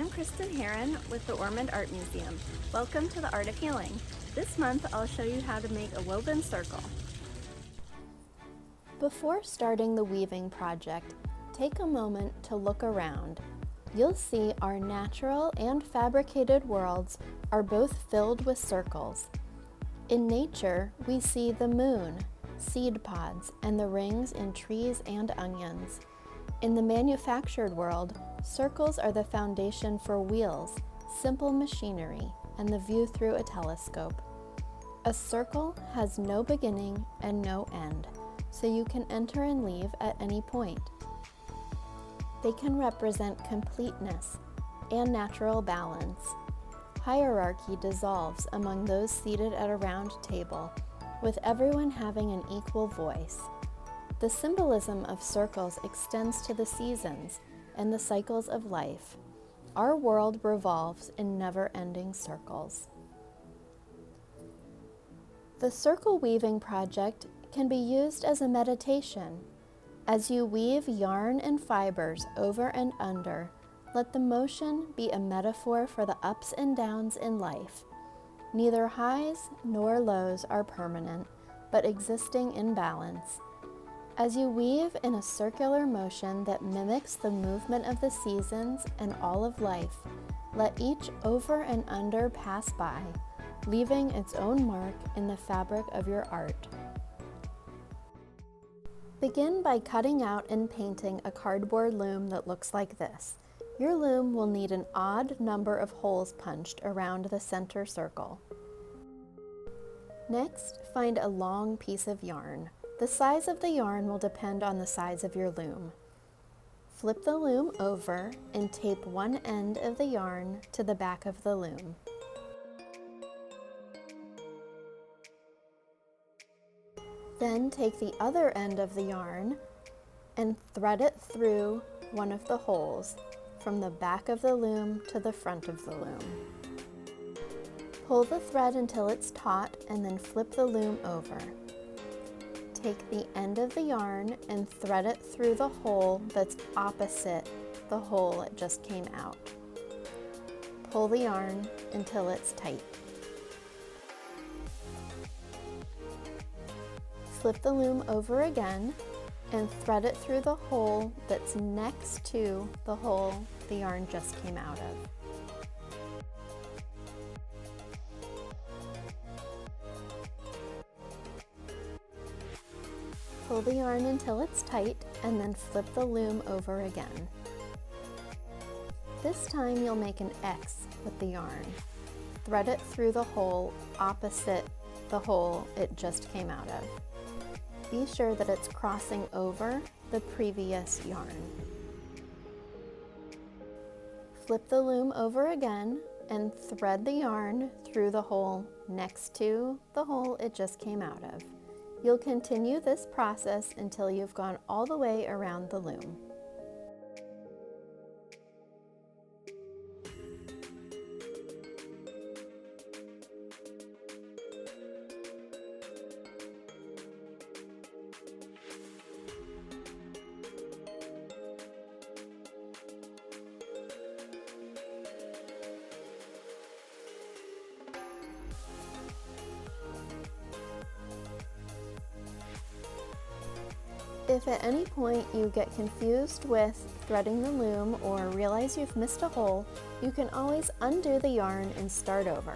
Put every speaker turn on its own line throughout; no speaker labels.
I'm Kristen Heron with the Ormond Art Museum. Welcome to the Art of Healing. This month I'll show you how to make a woven circle. Before starting the weaving project, take a moment to look around. You'll see our natural and fabricated worlds are both filled with circles. In nature, we see the moon, seed pods, and the rings in trees and onions. In the manufactured world, circles are the foundation for wheels, simple machinery, and the view through a telescope. A circle has no beginning and no end, so you can enter and leave at any point. They can represent completeness and natural balance. Hierarchy dissolves among those seated at a round table, with everyone having an equal voice. The symbolism of circles extends to the seasons and the cycles of life. Our world revolves in never-ending circles. The circle weaving project can be used as a meditation. As you weave yarn and fibers over and under, let the motion be a metaphor for the ups and downs in life. Neither highs nor lows are permanent, but existing in balance. As you weave in a circular motion that mimics the movement of the seasons and all of life, let each over and under pass by, leaving its own mark in the fabric of your art. Begin by cutting out and painting a cardboard loom that looks like this. Your loom will need an odd number of holes punched around the center circle. Next, find a long piece of yarn. The size of the yarn will depend on the size of your loom. Flip the loom over and tape one end of the yarn to the back of the loom. Then take the other end of the yarn and thread it through one of the holes from the back of the loom to the front of the loom. Pull the thread until it's taut and then flip the loom over. Take the end of the yarn and thread it through the hole that's opposite the hole it just came out. Pull the yarn until it's tight. Flip the loom over again and thread it through the hole that's next to the hole the yarn just came out of. Pull the yarn until it's tight and then flip the loom over again. This time you'll make an X with the yarn. Thread it through the hole opposite the hole it just came out of. Be sure that it's crossing over the previous yarn. Flip the loom over again and thread the yarn through the hole next to the hole it just came out of. You'll continue this process until you've gone all the way around the loom. If at any point you get confused with threading the loom or realize you've missed a hole, you can always undo the yarn and start over.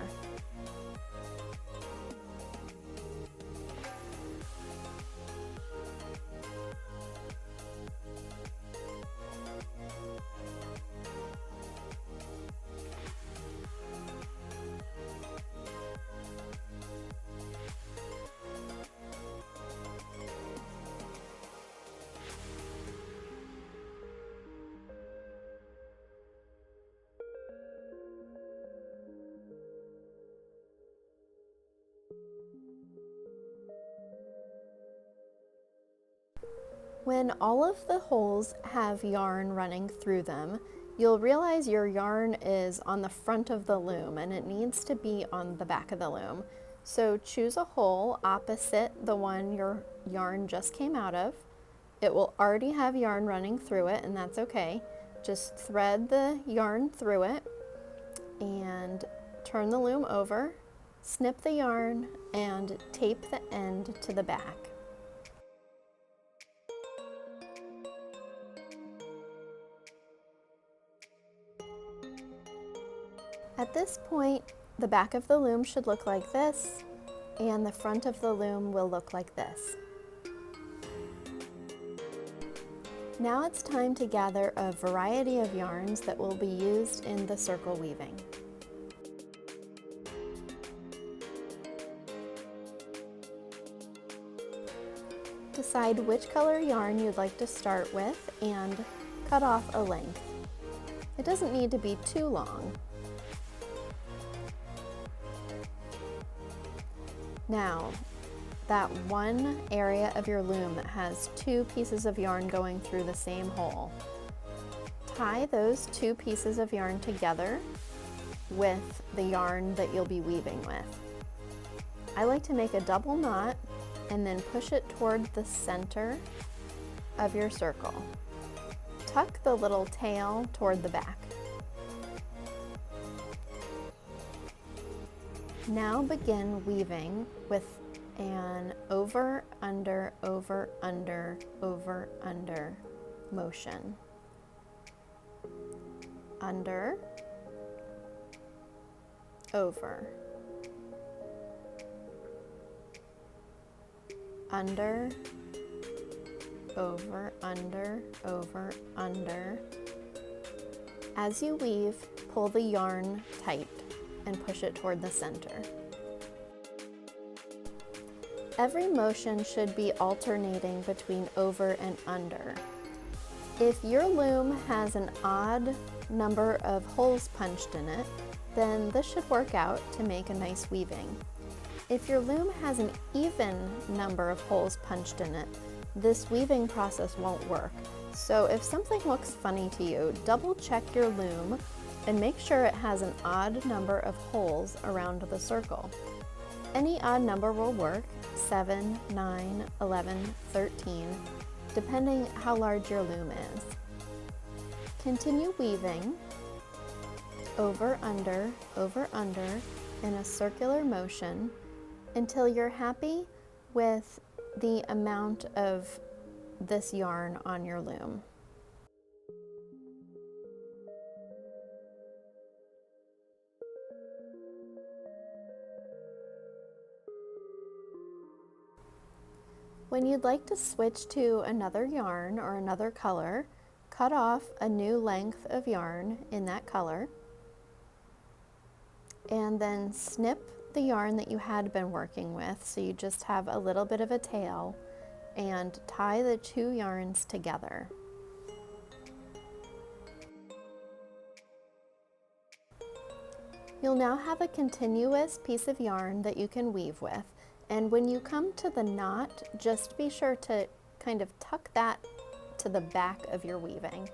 When all of the holes have yarn running through them, you'll realize your yarn is on the front of the loom and it needs to be on the back of the loom. So choose a hole opposite the one your yarn just came out of. It will already have yarn running through it, and that's okay. Just thread the yarn through it and turn the loom over, snip the yarn, and tape the end to the back. At this point, the back of the loom should look like this, and the front of the loom will look like this. Now it's time to gather a variety of yarns that will be used in the circle weaving. Decide which color yarn you'd like to start with and cut off a length. It doesn't need to be too long. Now, that one area of your loom that has two pieces of yarn going through the same hole, tie those two pieces of yarn together with the yarn that you'll be weaving with. I like to make a double knot and then push it toward the center of your circle. Tuck the little tail toward the back. Now begin weaving with an over, under, over, under, over, under motion. Under, over, under, over, under, over, under. As you weave, pull the yarn tight and push it toward the center. Every motion should be alternating between over and under. If your loom has an odd number of holes punched in it, then this should work out to make a nice weaving. If your loom has an even number of holes punched in it, this weaving process won't work. So if something looks funny to you, double check your loom and make sure it has an odd number of holes around the circle. Any odd number will work, 7, 9, 11, 13, depending how large your loom is. Continue weaving over, under in a circular motion until you're happy with the amount of this yarn on your loom. When you'd like to switch to another yarn or another color, cut off a new length of yarn in that color, and then snip the yarn that you had been working with so you just have a little bit of a tail, and tie the two yarns together. You'll now have a continuous piece of yarn that you can weave with. And when you come to the knot, just be sure to kind of tuck that to the back of your weaving.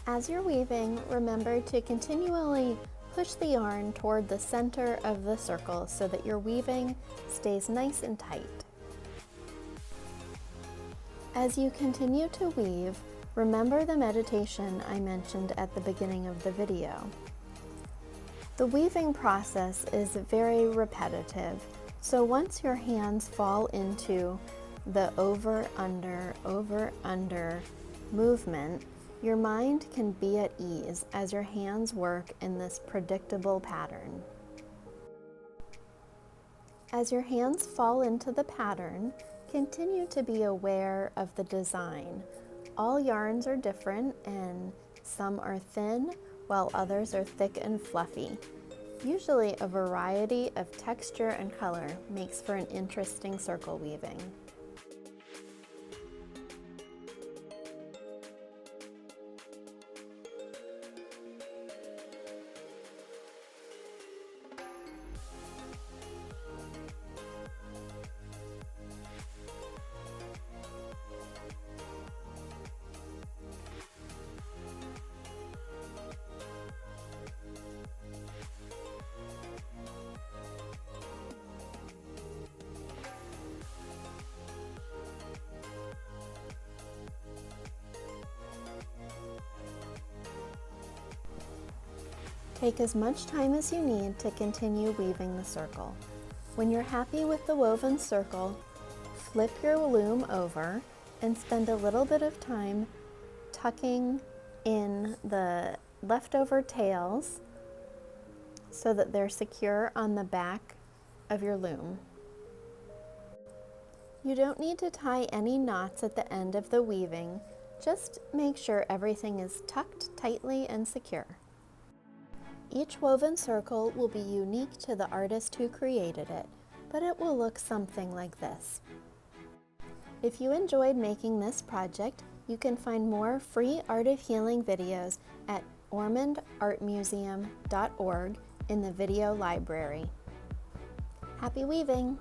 As you're weaving, remember to continually push the yarn toward the center of the circle so that your weaving stays nice and tight. As you continue to weave, remember the meditation I mentioned at the beginning of the video. The weaving process is very repetitive, so once your hands fall into the over, under movement, your mind can be at ease as your hands work in this predictable pattern. As your hands fall into the pattern, continue to be aware of the design. All yarns are different, and some are thin while others are thick and fluffy. Usually a variety of texture and color makes for an interesting circle weaving. Take as much time as you need to continue weaving the circle. When you're happy with the woven circle, flip your loom over and spend a little bit of time tucking in the leftover tails so that they're secure on the back of your loom. You don't need to tie any knots at the end of the weaving, just make sure everything is tucked tightly and secure. Each woven circle will be unique to the artist who created it, but it will look something like this. If you enjoyed making this project, you can find more free Art of Healing videos at ormondartmuseum.org in the video library. Happy weaving!